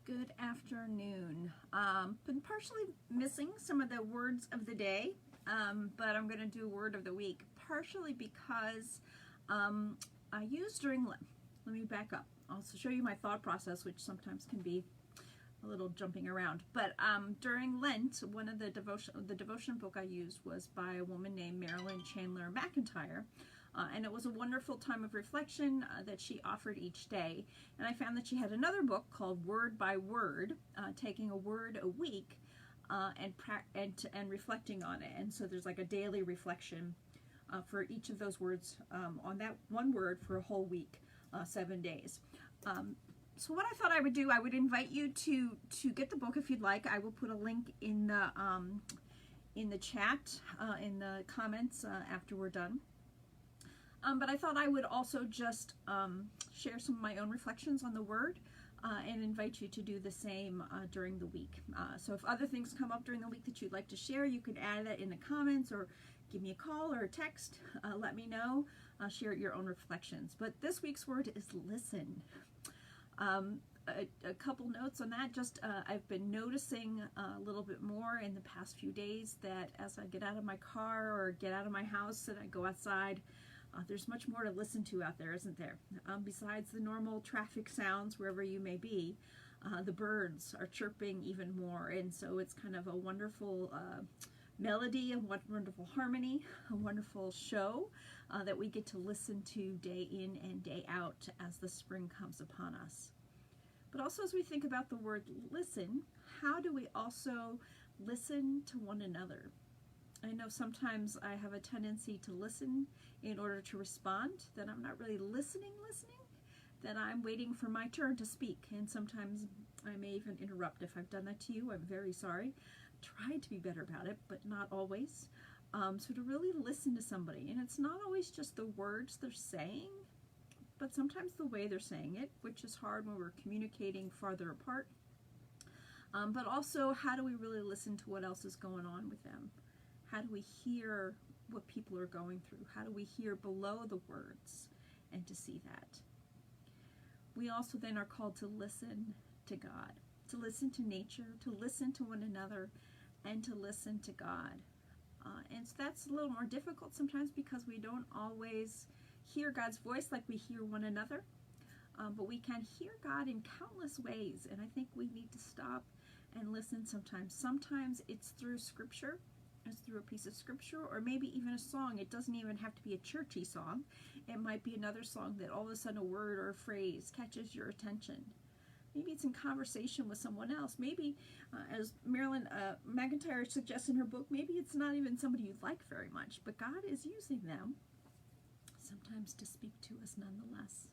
Good afternoon. Been partially missing some of the words of the day, but I'm going to do word of the week, partially because I used during, let me back up. I'll also show you my thought process, which sometimes can be a little jumping around. But during Lent, one of the devotion book I used was by a woman named Marilyn Chandler McIntyre. And it was a wonderful time of reflection that she offered each day. And I found that she had another book called Word by Word, taking a word a week and reflecting on it. And so there's like a daily reflection for each of those words on that one word for a whole week, 7 days. So what I thought I would do, I would invite you to get the book if you'd like. I will put a link in the chat, in the comments after we're done. But I thought I would also just share some of my own reflections on the word and invite you to do the same during the week. So if other things come up during the week that you'd like to share, you could add that in the comments or give me a call or a text. Let me know. Share your own reflections. But this week's word is listen. A couple notes on that. Just I've been noticing a little bit more in the past few days that as I get out of my car or get out of my house and I go outside, there's much more to listen to out there, isn't there? Besides the normal traffic sounds, wherever you may be, the birds are chirping even more, and so it's kind of a wonderful melody, a wonderful harmony, a wonderful show that we get to listen to day in and day out as the spring comes upon us. But also as we think about the word listen, how do we also listen to one another? I know sometimes I have a tendency to listen in order to respond, that I'm not really listening, that I'm waiting for my turn to speak, and sometimes I may even interrupt. If I've done that to you, I'm very sorry. Try to be better about it, but not always. So to really listen to somebody, and it's not always just the words they're saying, but sometimes the way they're saying it, which is hard when we're communicating farther apart. But also, how do we really listen to what else is going on with them? How do we hear what people are going through? How do we hear below the words and to see that? We also then are called to listen to God, to listen to nature, to listen to one another, and to listen to God. And so that's a little more difficult sometimes because we don't always hear God's voice like we hear one another. But we can hear God in countless ways, and I think we need to stop and listen sometimes. Sometimes it's through Scripture. It's through a piece of scripture, or maybe even a song. It doesn't even have to be a churchy song. It might be another song that all of a sudden a word or a phrase catches your attention. Maybe it's in conversation with someone else. Maybe, as Marilyn McIntyre suggests in her book, maybe it's not even somebody you like very much, but God is using them sometimes to speak to us nonetheless.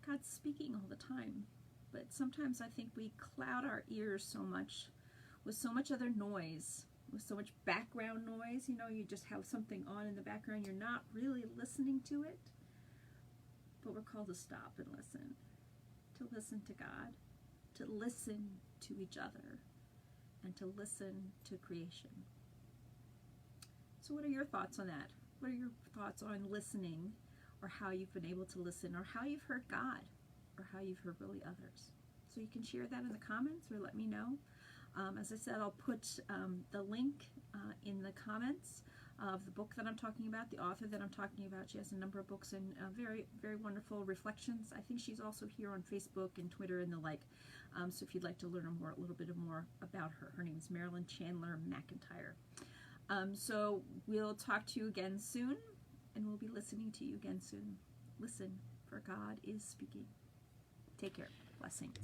God's speaking all the time, but sometimes I think we cloud our ears so much with so much other noise, with so much background noise. You know, you just have something on in the background, you're not really listening to it. But we're called to stop and listen to God, to listen to each other, and to listen to creation. So what are your thoughts on that? What are your thoughts on listening, or how you've been able to listen, or how you've heard God, or how you've heard really others? So you can share that in the comments or let me know. As I said, I'll put the link in the comments of the book that I'm talking about, the author that I'm talking about. She has a number of books and very, very wonderful reflections. I think she's also here on Facebook and Twitter and the like. So if you'd like to learn a little bit more about her, her name is Marilyn Chandler McIntyre. So we'll talk to you again soon, and we'll be listening to you again soon. Listen, for God is speaking. Take care. Blessings.